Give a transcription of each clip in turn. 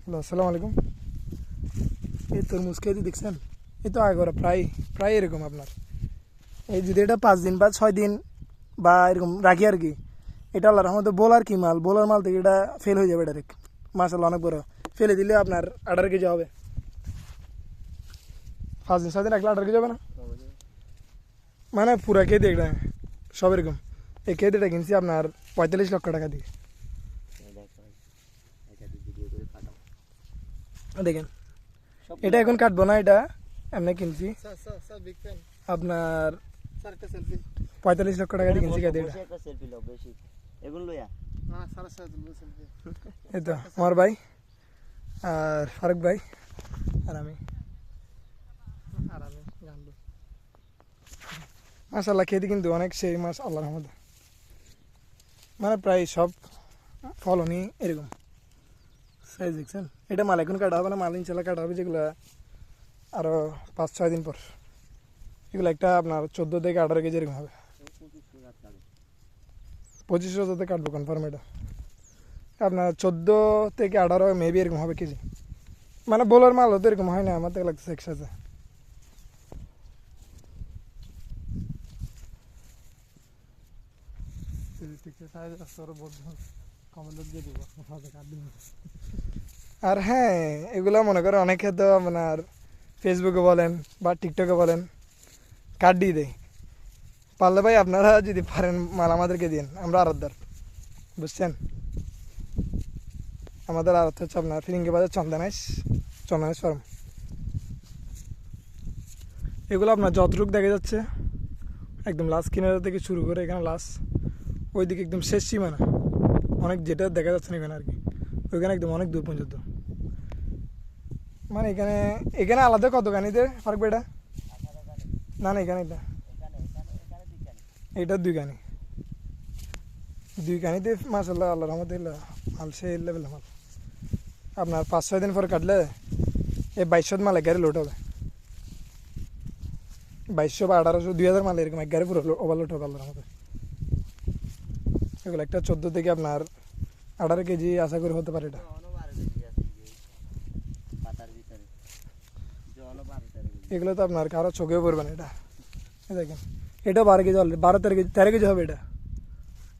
Hello, আসসালামু আলাইকুম। এই তরমুজ খেতে দেখছেন? এই তো আগে করা প্রায় প্রায় এরকম আপনার এই যদি এটা 5 দিন বা 6 দিন বা এরকম রাখি আর কি, এটা আল্লাহর রহমতে বোলার কি মাল, বোলার মাল থেকে এটা ফেল হয়ে যাবে ডাইরেক্ট। মাশাআল্লাহ অনেক বড়। ফেলে দিলে আপনার 18 কেজি হবে। 5 দিন 6 দিন রাখলে 18 কেজি হবে না, মানে পুরা খেতে এটা সব এরকম। এই খেতেটা কিনছি আপনার 45 লক্ষ টাকা দিয়ে। দেখেন এটা এখন কাটবো না, এটা এমনি কিনছি আপনার 45 লক্ষ টাকা দিয়ে কিনছি খেতে এটা। এই তো আমার ভাই আর ফারুক ভাই আর আমি মাশাআল্লাহ খেতে কিন্তু অনেক সেই মাছ আল্লাহর রহমতে, মানে প্রায় সব ফলনই এরকম সাইজ দেখছেন। এটা মাল এখন কাটা হবে না, মাল ইনশাল্লাহ কাটা হবে যেগুলো আরও 5-6 দিন পর। এগুলো একটা আপনার 14 থেকে 18 কেজি এরকম হবে। 2500 থেকে কাটবো কনফার্ম। এটা আপনার 14 থেকে 18 মেবি এরকম হবে কেজি, মানে বোলার মাল হতো এরকম হয় না, আমার থেকে লাগতেছে একসাথে। আর হ্যাঁ, এগুলো মনে করে অনেকে তো আপনার ফেসবুকে বলেন বা টিকটকে বলেন কার্ড দিয়ে দেয়। পারলে ভাই আপনারা যদি পারেন মাল আমাদেরকে দিন, আমরা আরতদার, বুঝছেন? আমাদের আরত হচ্ছে আপনার ফিরিঙ্গি বাজার চন্দনাইশ ফার্ম। এগুলো আপনার যতটুকু দেখা যাচ্ছে একদম লাস্ট কিনারা থেকে শুরু করে এখানে লাস্ট ওইদিকে একদম শেষ সীমানা, অনেক যেটা দেখা যাচ্ছে না এখানে আর কি, ওইখানে একদম অনেক দূর পর্যন্ত। মানে এখানে এখানে আলাদা কতখানিতে ফারুক এটা? না না, এখানে এটা 2 কানিতে মাশাআল্লাহ আল্লাহর রহমতে মাল সেই লেভেল মাল। আপনার 5-6 দিন পরে কাটলে এই 2200 মাল এক গাড়ি লোড হবে। 2200 বা 1800 2000 মাল এরকম এক গাড়ি পুরো ওভারলোড হবে আল্লাহর রহমতে। এগুলো একটা 14 থেকে আপনার 18 কেজি আশা করে হতে পারে এটা। এগুলো তো আপনার কারো চোখেও পড়বে না। এটা দেখেন, এটাও 12 কেজি, অলরেডি 13 কেজি হবে এটা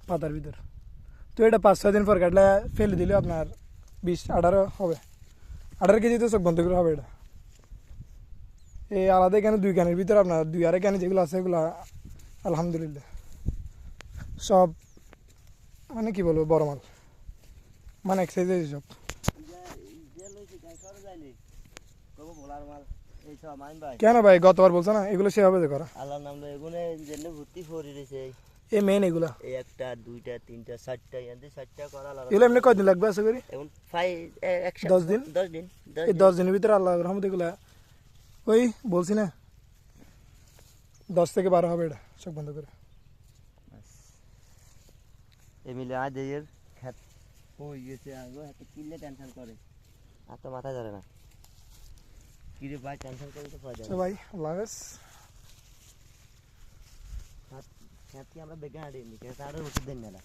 পাতার ভিতর। তো এটা 5-6 দিন পর কাটলে ফেলে দিলে আপনার 20-18 হবে। 18 কেজি তো চোখ বন্ধ করে হবে এটা। এই আলাদা এখানে 2 কানির ভিতরে আপনার 2-2.5 কানি যেগুলো আছে এগুলো আলহামদুলিল্লাহ সব, মানে কি বলবো, বড় মাল, মানে এক সাইজে সব। কেন ভাই গতবার বলছো না এগুলো সেভাবে করা? আল্লাহর নাম লয় এগুনে জেনে ভর্তি করে রইছে। এই মেন এগুলা এই একটা দুইটা তিনটা চারটা এন্ড চারটা করা আল্লাহর এগুলো এমনি কয়দিন লাগবে আশা করি? এখন 10 দিন। 10 দিন এই 10 দিনের ভিতরে আল্লাহর রহমতে এগুলা ওই বলছি না 10 থেকে 12 হবে এটা চোখ বন্ধ করে। এমিলে আজ এর খেত হয়ে গেছে, আগে এত কিলে টেনশন করে আর তো মাথা ধরে না। কি রে ভাই, টেনশন করে তো ফায়দা তো ভাই আল্লাহ হাফেজ। খেত কি আমরা বেগে হারিয়ে নি, খেত আরো ওষুধ দেন না।